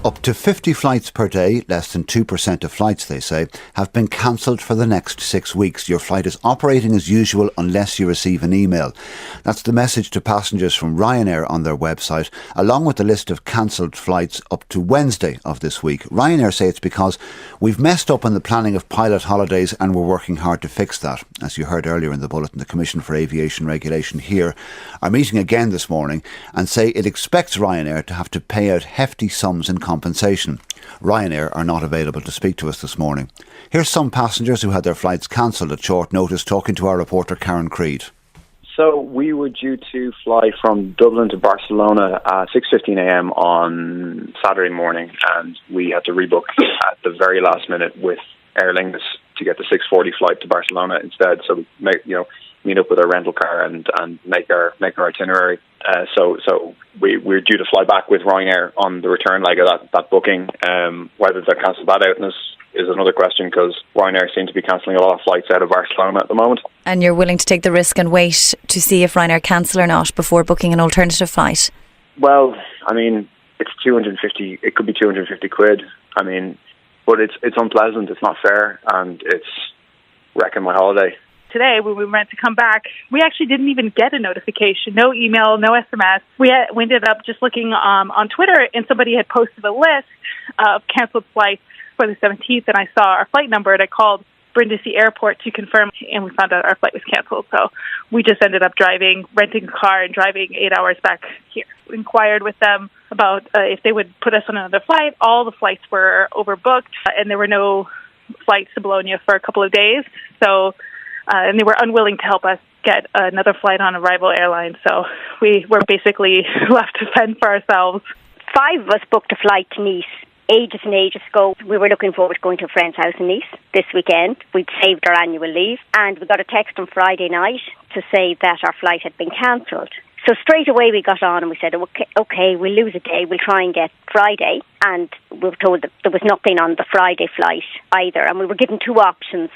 Up to 50 flights per day, less than 2% of flights, they say, have been cancelled for the next 6 weeks. Your flight is operating as usual unless you receive an email. That's the message to passengers from Ryanair on their website, along with the list of cancelled flights up to Wednesday of this week. Ryanair say it's because we've messed up on the planning of pilot holidays and we're working hard to fix that. As you heard earlier in the bulletin, the Commission for Aviation Regulation here are meeting again this morning and say it expects Ryanair to have to pay out hefty sums in compensation. Ryanair are not available to speak to us this morning. Here's some passengers who had their flights cancelled at short notice talking to our reporter Karen Creed. So we were due to fly from Dublin to Barcelona at 6:15 a.m. on Saturday morning, and we had to rebook at the very last minute with Aer Lingus to get the 6:40 flight to Barcelona instead. So we meet up with our rental car and make our itinerary. So we're due to fly back with Ryanair on the return leg of that booking. Whether they'll cancel that out is another question, because Ryanair seem to be cancelling a lot of flights out of Barcelona at the moment. And you're willing to take the risk and wait to see if Ryanair cancel or not before booking an alternative flight? Well, I mean, it's 250. It could be 250 quid. I mean, but it's unpleasant. It's not fair, and it's wrecking my holiday. Today, when we went to come back, we actually didn't even get a notification. No email, no SMS. We ended up just looking on Twitter, and somebody had posted a list of cancelled flights for the 17th, and I saw our flight number, and I called Brindisi Airport to confirm, and we found out our flight was cancelled. So we just ended up renting a car and driving 8 hours back here. We inquired with them about if they would put us on another flight. All the flights were overbooked, and there were no flights to Bologna for a couple of days. So and they were unwilling to help us get another flight on a rival airline. So we were basically left to fend for ourselves. 5 of us booked a flight to Nice ages and ages ago. We were looking forward to going to a friend's house in Nice this weekend. We'd saved our annual leave, and we got a text on Friday night to say that our flight had been cancelled. So straight away we got on and we said, okay, we'll lose a day, we'll try and get Friday. And we were told that there was nothing on the Friday flight either. And we were given 2 options.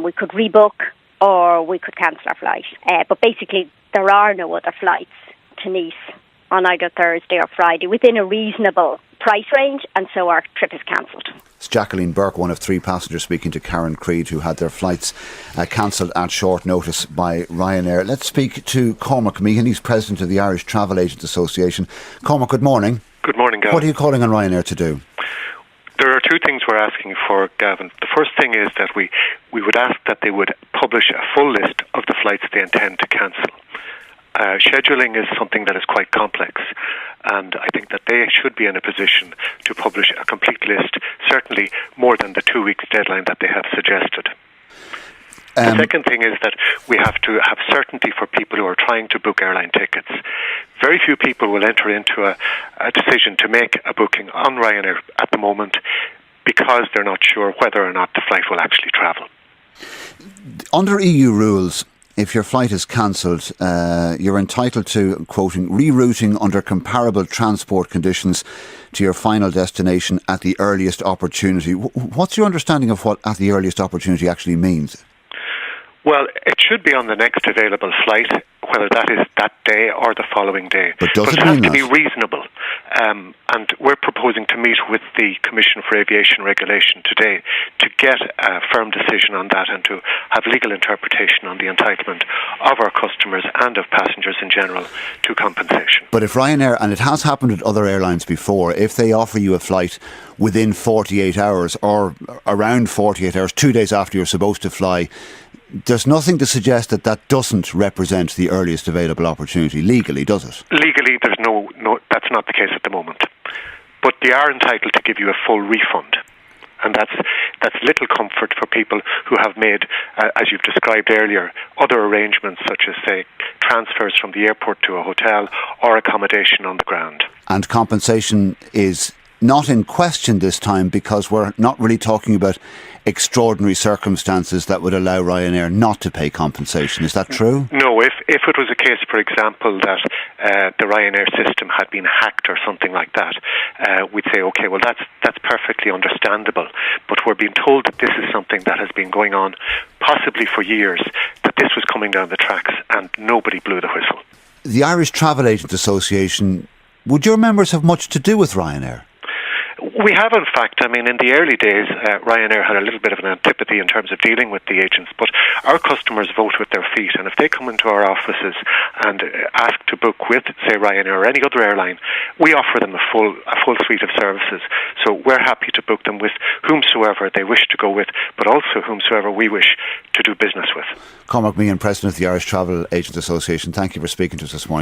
We could rebook or we could cancel our flight. But basically there are no other flights to Nice on either Thursday or Friday within a reasonable price range, and so our trip is cancelled. It's Jacqueline Burke, one of 3 passengers, speaking to Karen Creed, who had their flights cancelled at short notice by Ryanair. Let's speak to Cormac Meehan. He's president of the Irish Travel Agents Association. Cormac, good morning. Good morning, Gavin. What are you calling on Ryanair to do? There are 2 things we're asking for, Gavin. The first thing is that we would ask that they would publish a full list of the flights they intend to cancel. Scheduling is something that is quite complex, and I think that they should be in a position to publish a complete list, certainly more than the 2 weeks deadline that they have suggested. The second thing is that we have to have certainty for people who are trying to book airline tickets. Very few people will enter into a decision to make a booking on Ryanair at the moment because they're not sure whether or not the flight will actually travel. Under EU rules, if your flight is cancelled, you're entitled to, quoting, rerouting under comparable transport conditions to your final destination at the earliest opportunity. What's your understanding of what at the earliest opportunity actually means? Well, it should be on the next available flight, whether that is that day or the following day. But does it mean has to that? be reasonable. And we're proposing to meet with the Commission for Aviation Regulation today to get a firm decision on that and to have legal interpretation on the entitlement of our customers and of passengers in general to compensation. But if Ryanair, and it has happened with other airlines before, if they offer you a flight within 48 hours or around 48 hours, 2 days after you're supposed to fly, there's nothing to suggest that that doesn't represent the earliest available opportunity legally, does it? Legally, there's no, that's not the case at the moment. But they are entitled to give you a full refund. And that's little comfort for people who have made, as you've described earlier, other arrangements such as, say, transfers from the airport to a hotel or accommodation on the ground. And compensation is not in question this time because we're not really talking about extraordinary circumstances that would allow Ryanair not to pay compensation. Is that true? No, if it was a case, for example, that the Ryanair system had been hacked or something like that, we'd say, okay, well, that's perfectly understandable. But we're being told that this is something that has been going on possibly for years, that this was coming down the tracks and nobody blew the whistle. The Irish Travel Agents Association, would your members have much to do with Ryanair? We have, in fact. I mean, in the early days, Ryanair had a little bit of an antipathy in terms of dealing with the agents, but our customers vote with their feet, and if they come into our offices and ask to book with, say, Ryanair or any other airline, we offer them a full suite of services. So we're happy to book them with whomsoever they wish to go with, but also whomsoever we wish to do business with. Cormac Meehan, President of the Irish Travel Agents Association, thank you for speaking to us this morning.